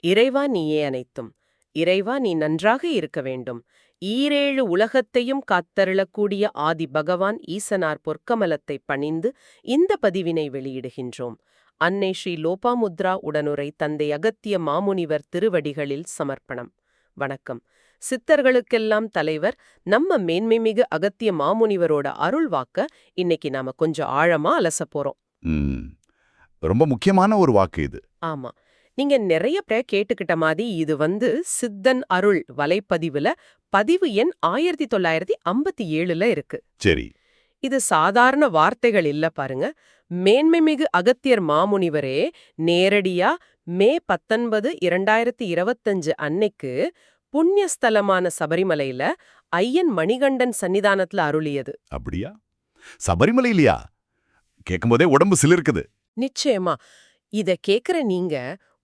இறைவா நீயே அனைத்தும். இறைவா நீ நன்றாக இருக்க வேண்டும். ஈரேழு உலகத்தையும் காத்தருளக்கூடிய ஆதி பகவான் ஈசனார் பொற்கமலத்தை பணிந்து இந்த பதிவினை வெளியிடுகின்றோம். அன்னை ஸ்ரீ லோபாமுத்ரா உடனுரை தந்தை அகத்திய மாமுனிவர் திருவடிகளில் சமர்ப்பணம். வணக்கம். சித்தர்களுக்கெல்லாம் தலைவர் நம்ம மேன்மைமிகு அகத்திய மாமுனிவரோட அருள் வாக்க இன்னைக்கு நாம கொஞ்சம் ஆழமா அலசப் போறோம். ம். ரொம்ப முக்கியமான ஒரு வாக்கு இது. ஆமா. நீங்க நிறைய பேர் கேட்டுக்கிட்ட மாதிரி இது சித்தன் அருள் வலைப்பதிவுல பதிவு எண் 1957ல இருக்கு. சரி. இது சாதாரண வார்த்தைகள் இல்ல பாருங்க. மேன்மைமிகு அகத்தியர் மாமுனிவரே நேரடியா மே 19, 2025 அன்னைக்கு புண்ணியஸ்தலமான சபரிமலையில ஐயன் மணிகண்டன் சன்னிதானத்துல அருளியது. அப்படியா? சபரிமலையிலயா? கேட்கும்போதே உடம்பு சிலிர்க்குது. நிச்சயமா. இத கேக்குற நீங்க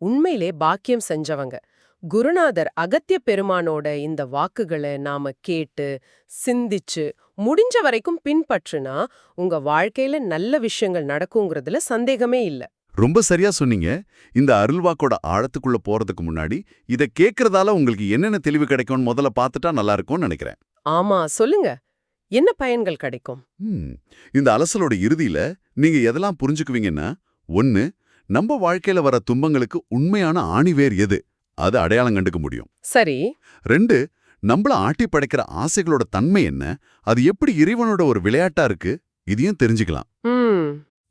உண்மையிலே பாக்கியம் செஞ்சவங்க. குருநாதர் அகத்திய பெருமானோட இந்த வாக்குகளை நாம கேட்டு சிந்திச்சு முடிஞ்ச வரைக்கும் பின்பற்றுனா உங்க வாழ்க்கையில நல்ல விஷயங்கள் நடக்குங்கிறதுல சந்தேகமே இல்ல. ரொம்ப சரியா சொன்னீங்க. இந்த அருள்வாக்கோட ஆழத்துக்குள்ள போறதுக்கு முன்னாடி இத கேட்கறதால உங்களுக்கு என்னென்ன தெளிவு கிடைக்கும்னு முதல்ல பார்த்துட்டா நல்லா இருக்கும்னு நினைக்கிறேன். ஆமா, சொல்லுங்க. என்ன பயன்கள் கிடைக்கும்? இந்த அலசலோட இறுதியில நீங்க எதெல்லாம் புரிஞ்சுக்குவீங்கன்னா, 1, நம்ம வாழ்க்கையில வர துன்பங்களுக்கு உண்மையான ஆணிவேர் எது, அது அடையாளம் கண்டுக்க முடியும். சரி. 2, நம்மள ஆட்டி படைக்கிற ஆசைகளோட தன்மை என்ன, அது எப்படி இறைவனோட ஒரு விளையாட்டா இருக்கு, இதையும் தெரிஞ்சுக்கலாம்.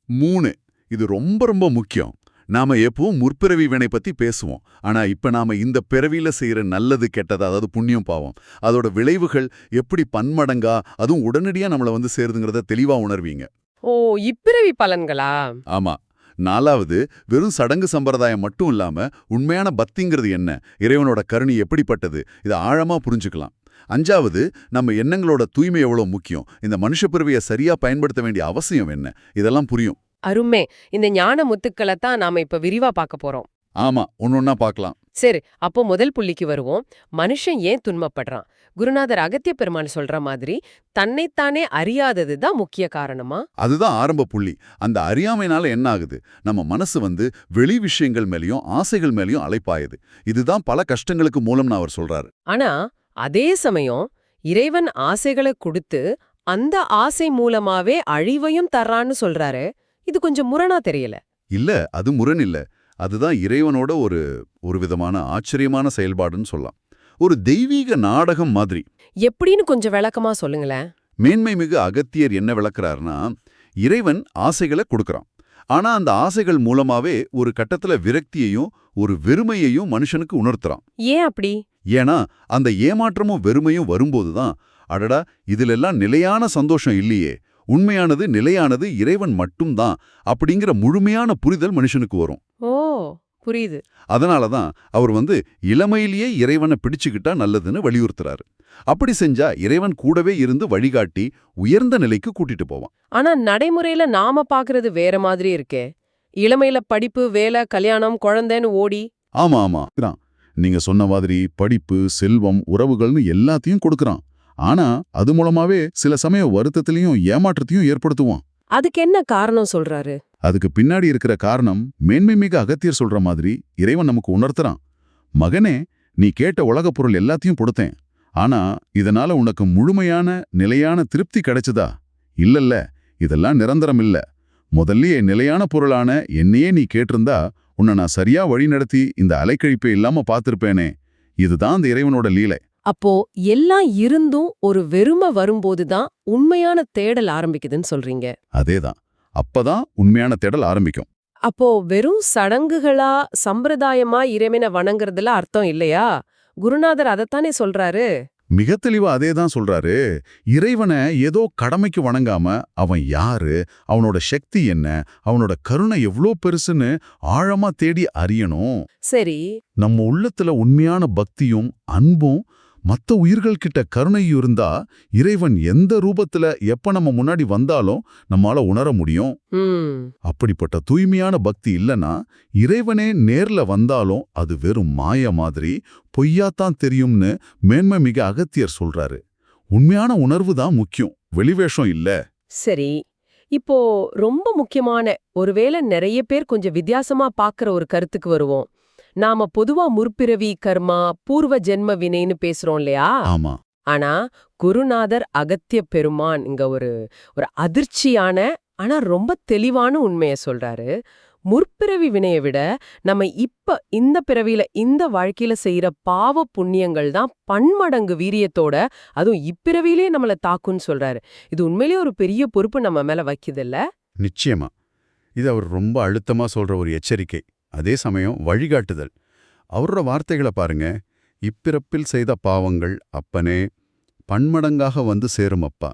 3, இது ரொம்ப ரொம்ப முக்கியம். நாம எப்பவும் முற்பிறவி வினை பத்தி பேசுவோம். ஆனா இப்ப நாம இந்த பிறவியில செய்யற நல்லது கெட்டது, அதாவது புண்ணியம் பாவம், அதோட விளைவுகள் எப்படி பன்மடங்கா அதுவும் உடனடியா நம்மள சேருதுங்கிறத தெளிவா உணர்வீங்க. ஓ, இப்பிறவி பலன்களா? ஆமா. 4வது, வெறும் சடங்கு சம்பிரதாயம் மட்டும் இல்லாம உண்மையான பக்திங்கிறது என்ன, இறைவனோட கருணை எப்படிப்பட்டது, இதை ஆழமா புரிஞ்சுக்கலாம். 5வது, நம்ம எண்ணங்களோட தூய்மை எவ்வளவு முக்கியம், இந்த மனுஷ பிறவியை சரியா பயன்படுத்த வேண்டிய அவசியம் என்ன, இதெல்லாம் புரியும். அருமே. இந்த ஞான முத்துக்களை தான் நாம இப்ப விரிவா பார்க்க போறோம். ஆமா, ஒன்னொன்னா பார்க்கலாம். சரி, அப்போ முதல் புள்ளிக்கு வருவோம். மனுஷன் ஏன் துன்பப்படுறான்? குருநாதர் அகத்திய பெருமான் சொல்ற மாதிரி தன்னைத்தானே அறியாதது தான் முக்கிய காரணமா? அதுதான் ஆரம்ப புள்ளி. அந்த அறியாமைனால என்ன ஆகுது, நம்ம மனசு வெளி விஷயங்கள் மேலயும் ஆசைகள் மேலயும் அலைப்பாயுது. இதுதான் பல கஷ்டங்களுக்கு மூலம்னு அவர் சொல்றாரு. ஆனா அதே சமயம் இறைவன் ஆசைகளை கொடுத்து அந்த ஆசை மூலமாவே அழிவையும் தர்றான்னு சொல்றாரு. இது கொஞ்சம் முரணா தெரியல. இல்ல, அது முரண் இல்ல. அதுதான் இறைவனோட ஒரு விதமான ஆச்சரியமான செயல்பாடுன்னு சொல்லலாம். ஒரு தெய்வீக நாடகம் மாதிரி. எப்படின்னு கொஞ்சம் விளக்கமா சொல்லுங்களேன். மேன்மை மிகு அகத்தியர் என்ன விளக்குறாருன்னா, இறைவன் ஆசைகளை கொடுக்கறான். ஆனா அந்த ஆசைகள் மூலமாவே ஒரு கட்டத்துல விரக்தியையும் ஒரு வெறுமையையும் மனுஷனுக்கு உணர்த்துறான். ஏன் அப்படி? ஏன்னா அந்த ஏமாற்றமும் வெறுமையும் வரும்போதுதான், அடடா இதிலெல்லாம் நிலையான சந்தோஷம் இல்லையே, உண்மையானது நிலையானது இறைவன் மட்டும்தான் அப்படிங்கிற முழுமையான புரிதல் மனுஷனுக்கு வரும். ஓ, புரியுது. அதனாலதான் அவர் இளமையிலேயே இறைவனை பிடிச்சுக்கிட்டா நல்லதுன்னு வலியுறுத்துறாரு. அப்படி செஞ்சா இறைவன் கூடவே இருந்து வழிகாட்டி உயர்ந்த நிலைக்கு கூட்டிட்டு போவான். ஆனா நடைமுறையில நாம பாக்குறது வேற மாதிரி இருக்கே. இளமையில படிப்பு, வேலை, கல்யாணம், குழந்தைன்னு ஓடி. ஆமா ஆமா, நீங்க சொன்ன மாதிரி படிப்பு, செல்வம், உறவுகள்னு எல்லாத்தையும் கொடுக்கறான். ஆனா அது மூலமாவே சில சமயம் வருத்தத்திலையும் ஏமாற்றத்தையும் ஏற்படுத்துவான். அதுக்கு என்ன காரணம் சொல்றாரு? அதுக்கு பின்னாடி இருக்கிற காரணம் மேன்மை மிக அகத்தியர் சொல்ற மாதிரி இறைவன் நமக்கு உணர்த்துறான். மகனே, நீ கேட்ட உலகப் பொருள் எல்லாத்தையும் கொடுத்தேன். ஆனா இதனால உனக்கு முழுமையான நிலையான திருப்தி கிடைச்சதா? இல்லல்ல, இதெல்லாம் நிரந்தரம் இல்ல. முதல்லயே நிலையான பொருளான என்னையே நீ கேட்டிருந்தா உன்னை நான் சரியா வழி நடத்தி இந்த அலைக்கழிப்பே இல்லாம பார்த்திருப்பேனே. இதுதான் அந்த இறைவனோட லீலை. அப்போ எல்லாம் இருந்தும் ஒரு வெறுமை வரும்போதுதான் உண்மையான தேடல் ஆரம்பிக்குதுன்னு சொல்றீங்க. அதேதான். அப்பதான் உண்மையான தேடல் ஆரம்பிக்கும். அப்போ வெறும் சடங்குகளா சம்பிரதாயமா இறைவனை வணங்குறதுல அர்த்தம் இல்லையா? குருநாதர் அதைத்தானே சொல்றாரு. மிக தெளிவா அதேதான் சொல்றாரு. இறைவனை ஏதோ கடமைக்கு வணங்காம அவன் யாரு, அவனோட சக்தி என்ன, அவனோட கருணை எவ்வளோ பெருசுன்னு ஆழமா தேடி அறியணும். சரி. நம்ம உள்ளத்துல உண்மையான பக்தியும் அன்பும் மத்த உயிர்கள் கிட்ட கருணையும் இருந்தா இறைவன் எந்த ரூபத்துல எப்ப நம்ம முன்னாடி வந்தாலும் நம்மால உணர முடியும். அப்படிப்பட்ட தூய்மையான பக்தி இல்லனா இறைவனே நேர்ல வந்தாலும் அது வெறும் மாய மாதிரி பொய்யாத்தான் தெரியும்னு மேன்மை மிக அகத்தியர் சொல்றாரு. உண்மையான உணர்வு தான் முக்கியம், வெளிவேஷம் இல்ல. சரி, இப்போ ரொம்ப முக்கியமான, ஒருவேளை நிறைய பேர் கொஞ்சம் வித்தியாசமா பாக்குற ஒரு கருத்துக்கு வருவோம். நாம பொதுவா முற்பிறவி கர்மா பூர்வ ஜென்ம வினைன்னு பேசுறோம் இல்லையா? ஆமா. ஆனா குருநாதர் அகத்திய பெருமான் இங்க ஒரு ஒரு அதிர்ச்சியான ஆனா ரொம்ப தெளிவான உண்மைய சொல்றாரு. முற்பிறவி வினைய விட நம்ம இப்ப இந்த பிறவியில இந்த வாழ்க்கையில செய்யற பாவ புண்ணியங்கள் தான் பன்மடங்கு வீரியத்தோட அதுவும் இப்பிறவியிலே நம்மள தாக்குன்னு சொல்றாரு. இது உண்மையிலேயே ஒரு பெரிய பொறுப்பு நம்ம மேல வைக்குதுல்ல? நிச்சயமா. இது அவர் ரொம்ப அழுத்தமா சொல்ற ஒரு எச்சரிக்கை. அதே சமயம் வழிகாட்டுதல். அவரோட வார்த்தைகளை பாருங்க. இப்பிறப்பில் செய்த பாவங்கள் அப்பனே பன்மடங்காக வந்து சேரும் அப்பா.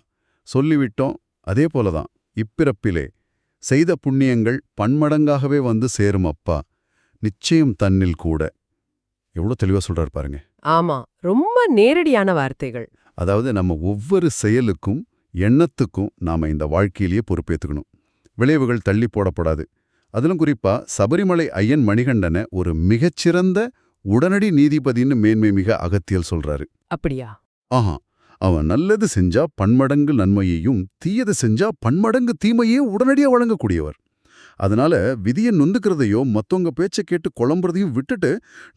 சொல்லிவிட்டோம். அதே போலதான் இப்பிறப்பிலே செய்த புண்ணியங்கள் பன்மடங்காகவே வந்து சேரும் அப்பா. நிச்சயம் தன்னில் கூட. எவ்வளவு தெளிவா சொல்றாரு பாருங்க. ஆமா, ரொம்ப நேரடியான வார்த்தைகள். அதாவது நம்ம ஒவ்வொரு செயலுக்கும் எண்ணத்துக்கும் நாம இந்த வாழ்க்கையிலேயே பொறுப்பேத்துக்கணும். விளைவுகள் தள்ளி போடப்படாது. அதிலும் குறிப்பா சபரிமலை ஐயன் மணிகண்டனை ஒரு மிகச்சிறந்த உடனடி நீதிபதின்னு மேன்மை மிக அகத்தியல் சொல்றாரு. அப்படியா? ஆஹா, அவன் நல்லது செஞ்சா பன்மடங்கு நன்மையையும் தீயது செஞ்சா பன்மடங்கு தீமையையும் உடனடியா வழங்கக்கூடியவர். அதனால விதியை நொந்துக்கிறதையோ மத்தவங்க பேச்சை கேட்டு குழம்புறதையும் விட்டுட்டு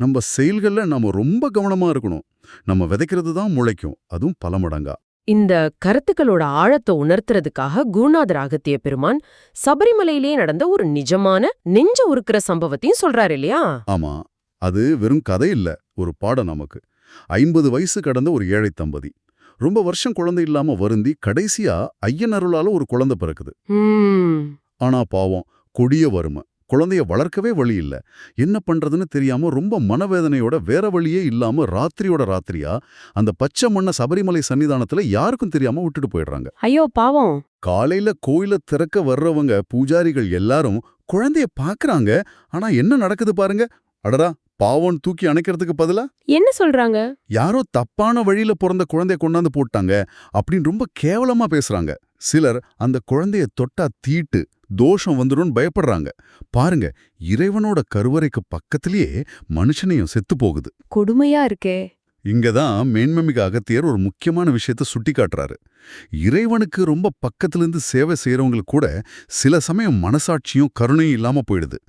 நம்ம செயல்கள்ல நாம ரொம்ப கவனமா இருக்கணும். நம்ம விதைக்கிறது தான் முளைக்கும், அதுவும் பல மடங்கா. இந்த கருத்துக்களோட ஆழத்தை உணர்த்துறதுக்காக குருநாதர் அகத்திய பெருமான் சபரிமலையிலே நடந்த ஒரு நிஜமான நெஞ்ச உருக்குற சம்பவத்தையும் சொல்றாரு இல்லையா? ஆமா, அது வெறும் கதை இல்ல, ஒரு பாடம் நமக்கு. 50 வயசு கடந்த ஒரு ஏழை தம்பதி ரொம்ப வருஷம் குழந்தை இல்லாம வருந்தி கடைசியா ஐயன் அருளால ஒரு குழந்தை பிறக்குது. ஆனா பாவம், கொடிய வறுமை, குழந்தைய வளர்க்கவே வழி இல்ல. என்ன பண்றதுன்னு தெரியாம ரொம்ப மனவேதனையோட வேற வழியே இல்லாம ராத்திரியோட ராத்திரியா அந்த பச்சை மண்ண சபரிமலை சன்னிதானத்துல யாருக்கும் தெரியாம விட்டுட்டு போயிடுறாங்க. ஐயோ பாவம். காலையில கோயில திறக்க வர்றவங்க பூஜாரிகள் எல்லாரும் குழந்தைய பாக்குறாங்க. ஆனா என்ன நடக்குது பாருங்க. அடடா, பாவம் தூக்கி அணைக்கிறதுக்கு பதிலா என்ன சொல்றாங்க? யாரோ தப்பான வழியில பிறந்த குழந்தைய கொண்டாந்து போட்டாங்க அப்படின்னு ரொம்ப கேவலமா பேசுறாங்க. சிலர் அந்த குழந்தைய தொட்டா தீட்டு தோஷம் வந்துடும் பயப்படுறாங்க. பாருங்க, இறைவனோட கருவறைக்கு பக்கத்திலேயே மனுஷனையும் செத்து போகுது. கொடுமையா இருக்கே. இங்கதான் மேன்மைமிகு அகத்தியர் ஒரு முக்கியமான விஷயத்த சுட்டி காட்டுறாரு. இறைவனுக்கு ரொம்ப பக்கத்திலிருந்து சேவை செய்யறவங்களுக்கு கூட சில சமயம் மனசாட்சியும் கருணையும் இல்லாம போயிடுது.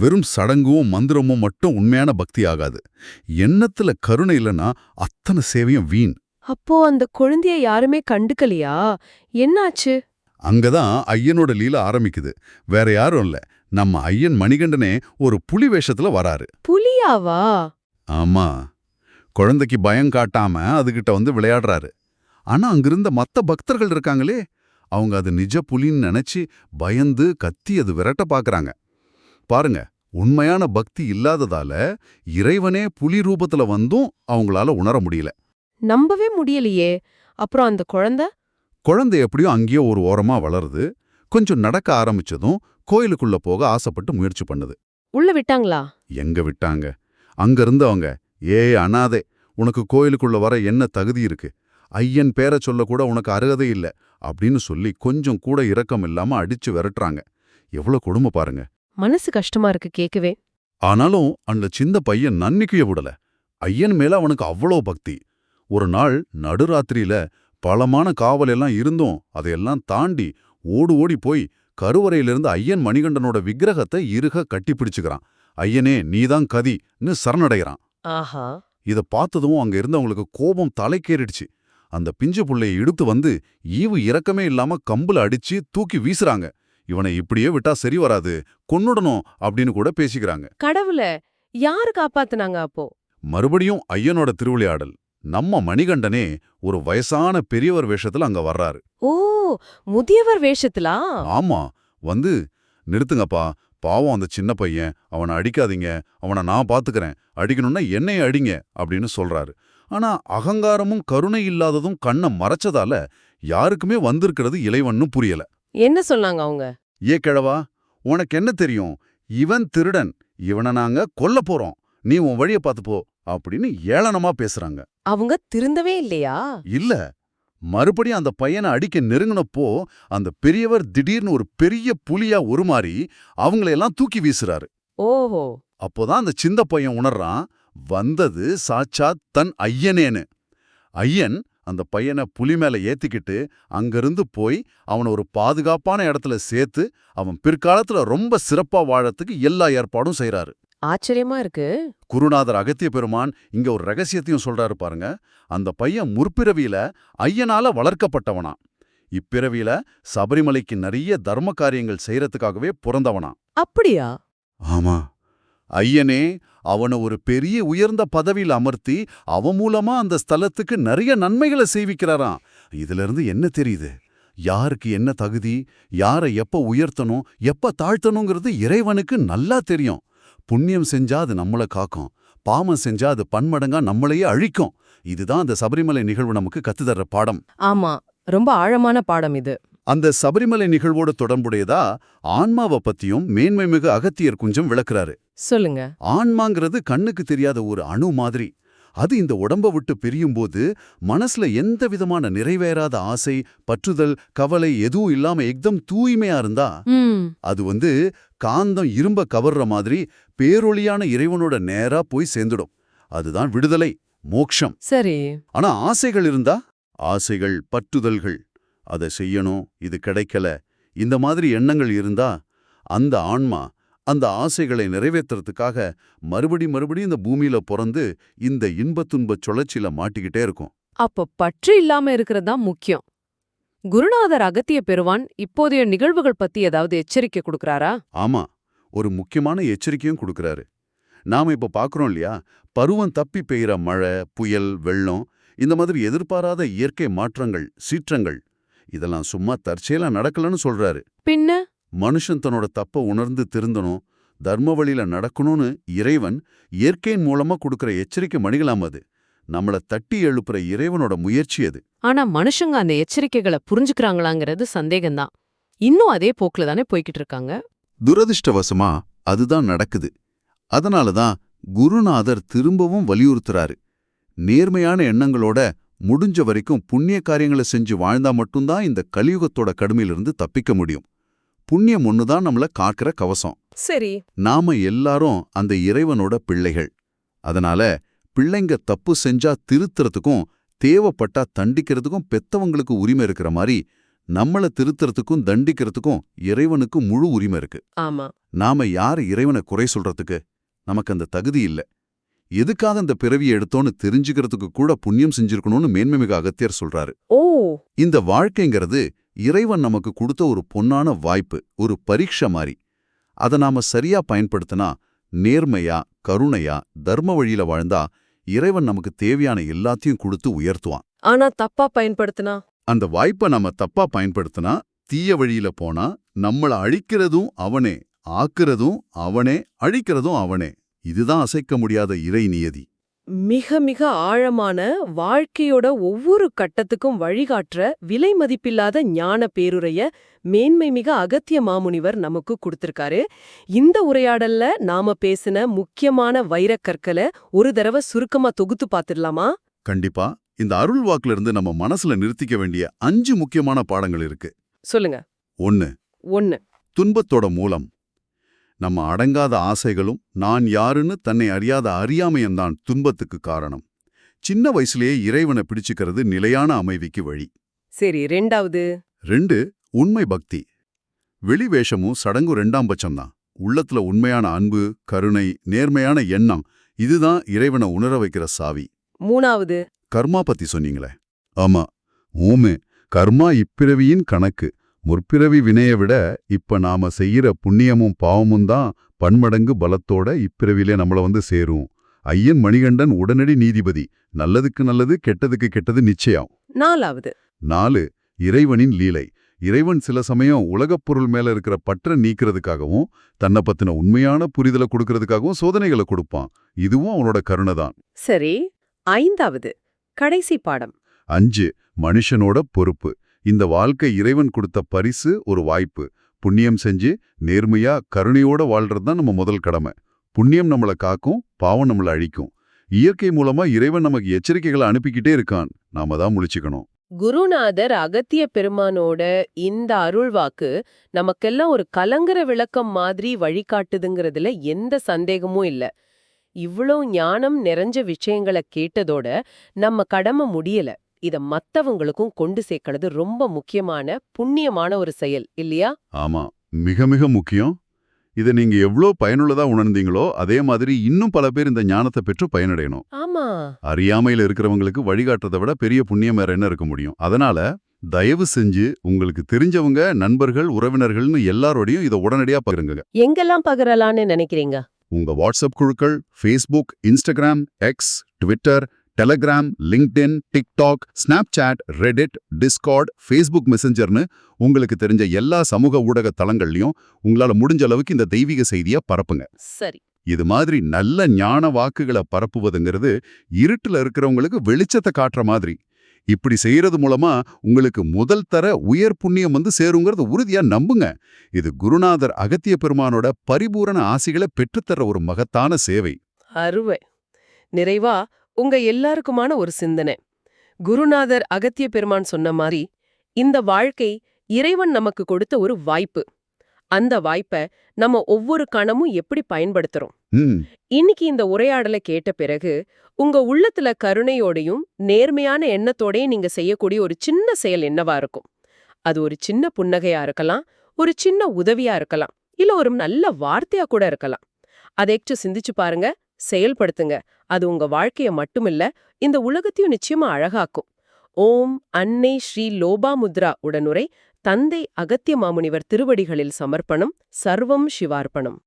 வெறும் சடங்கும் மந்திரமும் மட்டும் உண்மையான பக்தி ஆகாது. எண்ணத்துல கருணை இல்லைன்னா அத்தனை சேவையும் வீண். அப்போ அந்த குழந்தைய யாருமே கண்டுக்கலையா? என்னாச்சு? அங்கதான் ஐயனோட லீல ஆரம்பிக்குது. வேற யாரும் இல்ல, நம்ம ஐயன் மணிகண்டனே ஒரு புலி வேஷத்துல வராரு. புலியாவா? ஆமா, குழந்தைக்கு பயம் காட்டாம அதுகிட்ட வந்து விளையாடுறாரு. ஆனா அங்கிருந்த மத்த பக்தர்கள் இருக்காங்களே, அவங்க அது நிஜ புலின்னு நினைச்சு பயந்து கத்தி அது விரட்ட பாக்குறாங்க. பாருங்க, உண்மையான பக்தி இல்லாததால இறைவனே புலி ரூபத்துல வந்தும் அவங்களால உணர முடியல. நம்பவே முடியலையே. அப்புறம் அந்த குழந்தை எப்படியோ அங்கேயோ ஒரு ஓரமா வளருது. கொஞ்சம் நடக்க ஆரம்பிச்சதும் கோயிலுக்குள்ள போக ஆசைப்பட்டு முயற்சி பண்ணுது. உள்ள விட்டாங்களா? எங்க விட்டாங்க? அங்க இருந்தவங்க, அனாதை, உனக்கு கோயிலுக்குள்ள வர என்ன தகுதி இருக்கு? ஐயன் பேரை சொல்ல கூட உனக்கு அருகதை இல்ல அப்படின்னு சொல்லி கொஞ்சம் கூட இரக்கம் இல்லாம அடிச்சு விரட்டுறாங்க. எவ்வளவு கொடுமை பாருங்க. மனசு கஷ்டமா இருக்கு கேட்கவே. ஆனாலும் அந்த சின்ன பையன் நன்னிக்கைய விடல. ஐயன் மேல அவனுக்கு அவ்வளோ பக்தி. ஒரு நாள் நடுராத்திரியில பலமான காவல் எல்லாம் இருந்தும் அதையெல்லாம் தாண்டி ஓடி போய் கருவறையிலிருந்து ஐயன் மணிகண்டனோட விக்கிரகத்தை இறுக கட்டிப்பிடிச்சுக்கிறான். ஐயனே நீதான் கதின்னு சரணடைகிறான். ஆஹா. இத பார்த்ததும் அங்க இருந்தவங்களுக்கு கோபம் தலைக்கேறிடுச்சு. அந்த பிஞ்சு புள்ளைய இடுத்து வந்து ஈவு இரக்கமே இல்லாம கம்புல அடிச்சு தூக்கி வீசுறாங்க. இவனை இப்படியே விட்டா சரி வராது, கொன்னுடணும் அப்படின்னு கூட பேசிக்கிறாங்க. கடவுளே, யாரு காப்பாத்துனாங்க அப்போ? மறுபடியும் ஐயனோட திருவிளையாடல். நம்ம மணிகண்டனே ஒரு வயசான பெரியவர் வேஷத்துல அங்க வர்றாரு. ஓ, முதியவர் வேஷத்துலா? ஆமா, வந்து நிறுத்துங்கப்பா, பாவம் அந்த சின்ன பையன், அவனை அடிக்காதீங்க, அவனை நான் பாத்துக்கிறேன், அடிக்கணும்னா என்னைய அடிங்க அப்படின்னு சொல்றாரு. ஆனா அகங்காரமும் கருணை இல்லாததும் கண்ணை மறைச்சதால யாருக்குமே வந்திருக்கிறது இளைவன்னு புரியல. என்ன சொன்னாங்க அவங்க? கிழவா, உனக்கு என்ன தெரியும்? இவன் திருடன், இவனை நாங்க கொல்ல போறோம், நீ உன் வழிய பார்த்து போ அப்படின்னு ஏளனமா பேசுறாங்க. அவங்க திருந்தவே இல்லையா? இல்ல, மறுபடியும் அந்த பையனை அடிக்க நெருங்கினப்போ அந்த பெரியவர் திடீர்னு ஒரு பெரிய புலியா உருமாறி அவங்களையெல்லாம் தூக்கி வீசுறாரு. ஓஹோ. அப்போதான் அந்த சின்ன பையன் உணர்றான், வந்தது சாட்சாத் தன் ஐயனேன்னு. ஐயன் அந்த பையனை புலி மேல ஏத்திக்கிட்டு அங்கிருந்து போய் அவனை ஒரு பாதுகாப்பான இடத்துல சேர்த்து அவன் பிற்காலத்துல ரொம்ப சிறப்பா வாழறதுக்கு எல்லா ஏற்பாடும் செய்யறாரு. ஆச்சரியமா இருக்கு. குருநாதர் அகத்திய பெருமான் இங்க ஒரு ரகசியத்தையும் சொல்றாரு பாருங்க. அந்த பையன் முற்பிறவியில ஐயனால வளர்க்கப்பட்டவனா, இப்பிறவியில சபரிமலைக்கு நிறைய தர்ம காரியங்கள் செய்யறதுக்காகவே பிறந்தவனா. அப்படியா? ஆமா, ஐயனே அவனை ஒரு பெரிய உயர்ந்த பதவியில் அமர்த்தி அவன் மூலமா அந்த ஸ்தலத்துக்கு நிறைய நன்மைகளை செய்விக்கிறாராம். இதுல இருந்து என்ன தெரியுது? யாருக்கு என்ன தகுதி, யாரை எப்ப உயர்த்தணும் எப்ப தாழ்த்தணுங்கிறது இறைவனுக்கு நல்லா தெரியும். புண்ணியம் செஞ்சா அது நம்மள காக்கும், பாவம் செஞ்சா அது பன்மடங்கா நம்மளையே அழிக்கும். இதுதான் அந்த சபரிமலை நிகழ்வு நமக்கு கத்துதர்ற பாடம். ஆமா, ரொம்ப ஆழமான பாடம் இது. அந்த சபரிமலை நிகழ்வோட தொடர்புடையதா ஆன்மாவை பத்தியும் மேன்மைமிகு அகத்தியர் கொஞ்சம் விளக்குறாரு. சொல்லுங்க. ஆன்மாங்கிறது கண்ணுக்கு தெரியாத ஒரு அணு மாதிரி. அது இந்த உடம்ப விட்டு பிரியும்போது மனசுல எந்த விதமான நிறைவேறாத ஆசை, பற்றுதல், கவலை எதுவும் இல்லாம எக்தம் தூய்மையா இருந்தா அது காந்தம் இரும்ப கவர்ற மாதிரி பேரொளியான இறைவனோட நேரா போய் சேர்ந்துடும். அதுதான் விடுதலை, மோக்ஷம். சரி. ஆனா ஆசைகள் இருந்தா, ஆசைகள், பற்றுதல்கள், அதை செய்யணும், இது கிடைக்கல, இந்த மாதிரி எண்ணங்கள் இருந்தா அந்த ஆன்மா அந்த ஆசைகளை நிறைவேற்றுறதுக்காக மறுபடி இந்த பூமியில பிறந்து இந்த இன்பத்துன்பச் சுழற்சியில மாட்டிக்கிட்டே இருக்கும். அப்ப பற்று இல்லாம இருக்கிறது தான் முக்கியம். குருநாதர் அகத்திய பெருமான் இப்போதைய நிகழ்வுகள் பத்தி ஏதாவது எச்சரிக்கை கொடுக்கறாரா? ஆமா, ஒரு முக்கியமான எச்சரிக்கையும் கொடுக்கறாரு. நாம இப்ப பாக்குறோம் இல்லையா, பருவம் தப்பி பெய்கிற மழை, புயல், வெள்ளம், இந்த மாதிரி எதிர்பாராத இயற்கை மாற்றங்கள், சீற்றங்கள், இதெல்லாம் சும்மா தற்செயலா நடக்கலன்னு சொல்றாரு. பின்ன மனுஷன் தன்னோட தப்ப உணர்ந்து திருந்தணும், தர்ம வழியில நடக்கணும்னு இறைவன் இயற்கையின் மூலமா கொடுக்கற எச்சரிக்கை மணிகளாம் அது. நம்மள தட்டி எழுப்புற இறைவனோட முயற்சி அது. ஆனா மனுஷங்க அந்த எச்சரிக்கைகளை புரிஞ்சுக்கிறாங்களாங்கிறது சந்தேகம்தான். இன்னும் அதே போக்குல தானே போய்கிட்டு இருக்காங்க. துரதிர்ஷ்டவசமா அதுதான் நடக்குது. அதனாலதான் குருநாதர் திரும்பவும் வலியுறுத்துறாரு. நேர்மையான எண்ணங்களோட முடிஞ்ச வரைக்கும் புண்ணிய காரியங்களை செஞ்சு வாழ்ந்தா மட்டும்தான் இந்த கலியுகத்தோட கடுமையிலிருந்து தப்பிக்க முடியும். புண்ணியம் ஒண்ணுதான் நம்மள காக்கிற கவசம். சரி. நாம எல்லாரும் அந்த இறைவனோட பிள்ளைகள். அதனால பிள்ளைங்க தப்பு செஞ்சா திருத்துறதுக்கும் தேவைப்பட்டா தண்டிக்கிறதுக்கும் பெத்தவங்களுக்கு உரிமை இருக்கிற மாதிரி நம்மள திருத்துறதுக்கும் தண்டிக்கிறதுக்கும் இறைவனுக்கு முழு உரிமை இருக்கு. ஆமா. நாம யார் இறைவனை குறை சொல்றதுக்கு? நமக்கு அந்த தகுதி இல்ல. எதுக்காக அந்த பிறவியை எடுத்தோன்னு தெரிஞ்சுக்கிறதுக்கு கூட புண்ணியம் செஞ்சிருக்கணும்னு மேன்மைமிகு அகத்தியர் சொல்றாரு. ஓ. இந்த வாழ்க்கைங்கிறது இறைவன் நமக்கு கொடுத்த ஒரு பொன்னான வாய்ப்பு, ஒரு பரீட்சை மாதிரி. அதை நாம சரியா பயன்படுத்தினா, நேர்மையா, கருணையா, தர்ம வழியில வாழ்ந்தா இறைவன் நமக்கு தேவையான எல்லாத்தையும் கொடுத்து உயர்த்துவான். ஆனா தப்பா பயன்படுத்தினா? அந்த வாய்ப்பை நாம தப்பா பயன்படுத்தினா, தீய வழியில போனா நம்மள அழிக்கிறதும் அவனே, ஆக்குறதும் அவனே, அழிக்கிறதும் அவனே. இதுதான் அசைக்க முடியாத இறை நியதி. மிக மிக ஆழமான, வாழ்க்கையோட ஒவ்வொரு கட்டத்துக்கும் வழிகாட்டுற விலை மதிப்பில்லாத ஞான பேருரைய மேன்மைமிகு அகத்திய மாமுனிவர் நமக்கு கொடுத்திருக்காரு. இந்த உரையாடல்ல நாம பேசின முக்கியமான வைரக்கற்களை ஒரு தடவை சுருக்கமா தொகுத்து பார்த்துடலாமா? கண்டிப்பா. இந்த அருள் வாக்குல இருந்து நம்ம மனசுல நிறுத்திக்க வேண்டிய 5 முக்கியமான பாடங்கள் இருக்கு. சொல்லுங்க. 1. துன்பத்தோட மூலம். நம்ம அடங்காத ஆசைகளும் நான் யாருன்னு தன்னை அறியாத அறியாமையம்தான் துன்பத்துக்கு காரணம். சின்ன வயசுலேயே இறைவனை பிடிச்சுக்கிறது நிலையான அமைதிக்கு வழி. சரி. 2. உண்மை பக்தி. வெளிவேஷமும் சடங்கு 2ஆம் பட்சம்தான். உள்ளத்துல உண்மையான அன்பு, கருணை, நேர்மையான எண்ணம், இதுதான் இறைவனை உணர வைக்கிற சாவி. 3. கர்மா பத்தி சொன்னீங்களே. ஆமா, ஊமே, கர்மா இப்பிறவியின் கணக்கு. முற்பிறவி வினையை விட இப்ப நாம செய்யற புண்ணியமும் பாவமும் தான் பன்மடங்கு பலத்தோட இப்பிறவிலே நம்மள சேரும். ஐயன் மணிகண்டன் உடனடி நீதிபதி. நல்லதுக்கு நல்லது, கெட்டதுக்கு கெட்டது நிச்சயம். 4. இறைவனின் லீலை. இறைவன் சில சமயம் உலகப் பொருள் மேல இருக்கிற பற்ற நீக்கிறதுக்காகவும் தன்னை பத்தின உண்மையான புரிதலை கொடுக்கறதுக்காகவும் சோதனைகளை கொடுப்பான். இதுவும் அவனோட கருணைதான். சரி. 5. கடைசி பாடம். 5. மனுஷனோட பொறுப்பு. இந்த வாழ்க்கை இறைவன் கொடுத்த பரிசு, ஒரு வாய்ப்பு. புண்ணியம் செஞ்சு நேர்மையா கருணையோட வாழ்றதுதான் நம்ம முதல் கடமை. புண்ணியம் நம்மளை காக்கும், பாவம் நம்மளை அழிக்கும். இயற்கை மூலமா இறைவன் நமக்கு எச்சரிக்கைகளை அனுப்பிக்கிட்டே இருக்கான். நாம தான் முழிச்சுக்கணும். குருநாதர் அகத்திய பெருமானோட இந்த அருள்வாக்கு நமக்கெல்லாம் ஒரு கலங்கர விளக்கம் மாதிரி வழிகாட்டுதுங்கிறதுல எந்த சந்தேகமும் இல்ல. இவ்ளோ ஞானம் நிறைஞ்ச விஷயங்களை கேட்டதோட நம்ம கடமை முடியல. இத மத்தவங்களுக்கும் கொண்டு சேர்க்கிறது ரொம்ப முக்கியமான, புண்ணியமான ஒரு செயல் இல்லையா? ஆமா, மிக மிக முக்கியம். இதை நீங்க எவ்ளோ பயனுள்ளதா உணர்ந்தீங்களோ அதே மாதிரி இன்னும் பல பேர் இந்த ஞானத்தை பெற்று பயனடையணும். ஆமா. அறியாமையில இருக்கிறவங்களுக்கு வழிகாட்டுறதை விட பெரிய புண்ணியம் வேற என்ன இருக்க முடியும்? அதனால தயவு செஞ்சு உங்களுக்கு தெரிஞ்சவங்க, நண்பர்கள், உறவினர்கள்னு எல்லாரோடையும் இதை உடனடியா பகிருங்க. எங்கெல்லாம் பகிரலான்னு நினைக்கிறீங்க? உங்க வாட்ஸ்அப் குழுக்கள், Facebook, Instagram, X, Twitter, Telegram, LinkedIn, TikTok, Snapchat, Reddit, Discord, Facebook மெசஞ்சர்னு உங்களுக்கு தெரிஞ்ச எல்லா சமூக ஊடக தளங்கள்லயும் உங்களால முடிஞ்ச அளவுக்கு இந்த தெய்வீக செய்தியை பரப்புங்க. சரி. இது மாதிரி நல்ல ஞான வாக்குகளை பரப்புவதுங்கிறது இருட்டுல இருக்கிறவங்களுக்கு வெளிச்சத்தை காட்டுற மாதிரி. இப்படி செய்யறது மூலமா உங்களுக்கு முதல் தர உயர் புண்ணியம் வந்து சேருங்கிறது உறுதியா நம்புங்க. இது குருநாதர் அகத்திய பெருமானோட பரிபூரண ஆசிகளை பெற்றுத்தர ஒரு மகத்தான சேவை. அருமை. நிறைவா உங்க எல்லாருக்குமான ஒரு சிந்தனை. குருநாதர் அகத்திய பெருமான் சொன்ன மாதிரி இந்த வாழ்க்கை இறைவன் நமக்கு கொடுத்த ஒரு வாய்ப்பு. அந்த வாய்ப்பை நம்ம ஒவ்வொரு கணமும் எப்படி பயன்படுத்துறோம்? இன்னைக்கு இந்த உரையாடலை கேட்ட பிறகு உங்க உள்ளத்துல கருணையோடையும் நேர்மையான எண்ணத்தோடையும் நீங்க செய்யக்கூடிய ஒரு சின்ன செயல் என்னவா இருக்கும்? அது ஒரு சின்ன புன்னகையா இருக்கலாம், ஒரு சின்ன உதவியா இருக்கலாம், இல்ல ஒரு நல்ல வார்த்தையா கூட இருக்கலாம். அதைச்சு சிந்திச்சு பாருங்க, செயல்படுத்துங்க. அது உங்க வாழ்க்கைய மட்டுமில்ல, இந்த உலகத்தையும் நிச்சயமா அழகாக்கும். ஓம் அன்னை ஸ்ரீ லோபாமுத்ரா உடனுரை தந்தை அகத்திய மாமுனிவர் திருவடிகளில் சமர்ப்பணம். சர்வம் சிவார்ப்பணம்.